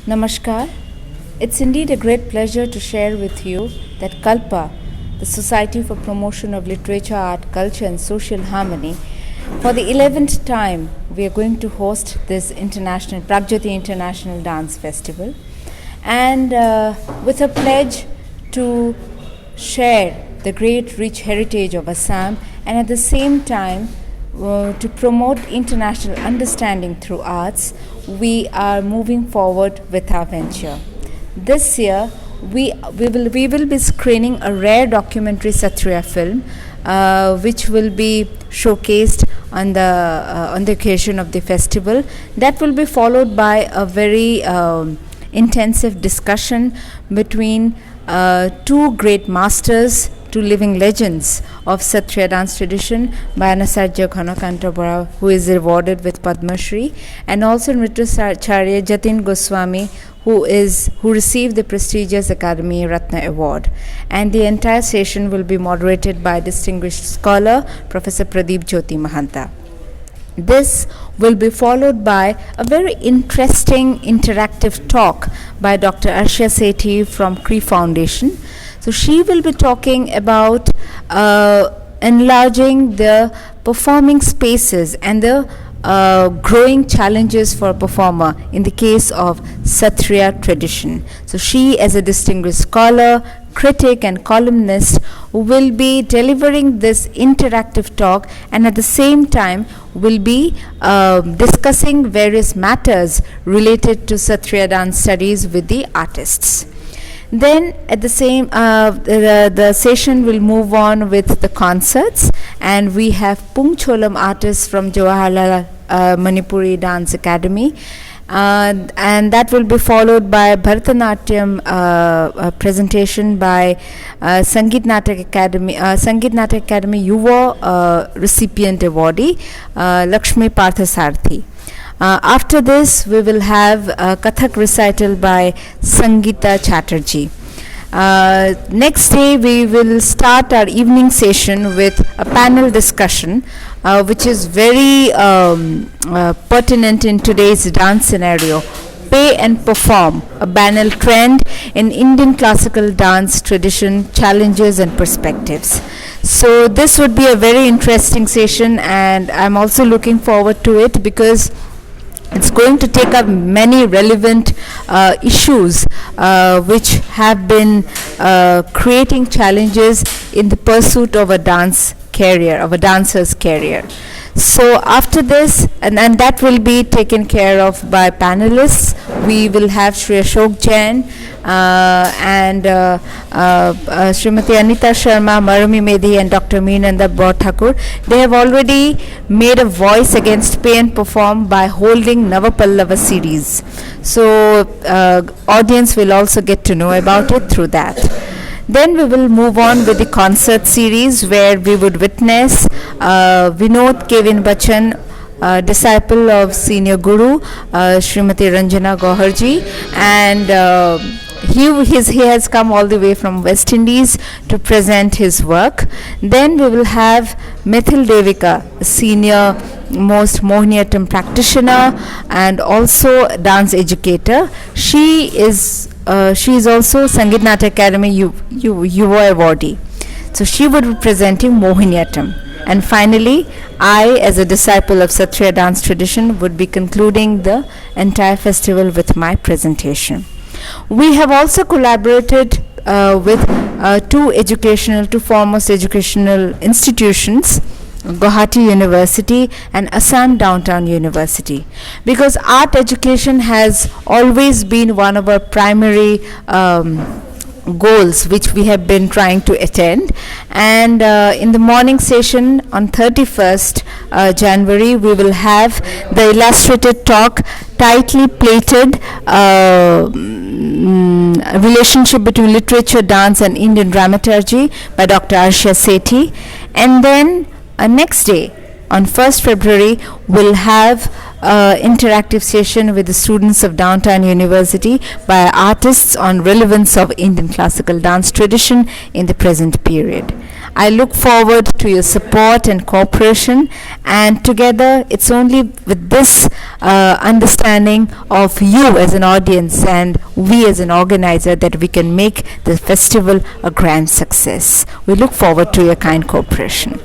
Namaskar. It's indeed a great pleasure to share with you that Kalpa, the Society for Promotion of Literature, Art, Culture and Social Harmony, for the 11th time we are going to host this international Pragjyoti International Dance Festival, and with a pledge to share the great rich heritage of Assam and at the same time to promote international understanding through arts, we are moving forward with our venture. This year, we will be screening a rare documentary Satriya film, which will be showcased on the occasion of the festival. That will be followed by a very intensive discussion between two great masters, two living legends of Satriya dance tradition, by Anasarja Ghanakanta Bora, who is rewarded with Padma Shri, and also Nrityacharya Jatin Goswami, who received the prestigious Academy Ratna Award. And the entire session will be moderated by distinguished scholar Professor Pradeep Jyoti Mahanta. This will be followed by a very interesting interactive talk by Dr. Arshia Sethi from Cree Foundation. So she will be talking about enlarging the performing spaces and the growing challenges for a performer in the case of Satriya tradition. So she, as a distinguished scholar, critic and columnist, will be delivering this interactive talk, and at the same time will be discussing various matters related to Satriya dance studies with the artists. Then at the same the session will move on with the concerts, and we have Pungcholam artists from Jawaharlal Manipuri Dance Academy, and that will be followed by Bharatanatyam presentation by Sangeet Natak Academy Yuva recipient awardee Lakshmi Parthasarthi. After this, we will have a Kathak recital by Sangeeta Chatterjee. Next day, we will start our evening session with a panel discussion, which is very pertinent in today's dance scenario. Pay and Perform, a banal trend in Indian classical dance tradition, challenges and perspectives. So this would be a very interesting session, and I'm also looking forward to it because it's going to take up many relevant issues which have been creating challenges in the pursuit of a dance career, of a dancer's career. So after this, and that will be taken care of by panelists, we will have Shri Ashok Jain and Srimati Anita Sharma, Marumi Medhi and Dr. Meenanda Baur Thakur. They have already made a voice against Pay and Perform by holding Navapallava series. So audience will also get to know about it through that. Then we will move on with the concert series, where we would witness Vinod Kevin Bachchan, disciple of senior guru Srimati Ranjana Goharji, and he has come all the way from West Indies to present his work. Then we will have Mithil Devika, a senior most Mohiniyattam practitioner and also dance educator. She is also Sangeet Natak Academy Yuva awardee. So she would be presenting Mohiniyattam. And finally, I, as a disciple of Satriya dance tradition, would be concluding the entire festival with my presentation. We have also collaborated with two foremost educational institutions, Guwahati University and Assam Downtown University, because art education has always been one of our primary goals which we have been trying to attend. And in the morning session on 31st January, we will have the illustrated talk, Tightly Plated, Relationship Between Literature, Dance and Indian Dramaturgy by Dr. Arshia Sethi. And then next day, on 1st February, we'll have interactive session with the students of Downtown University by artists on relevance of Indian classical dance tradition in the present period. I look forward to your support and cooperation, and together it's only with this understanding of you as an audience and we as an organizer that we can make the festival a grand success. We look forward to your kind cooperation.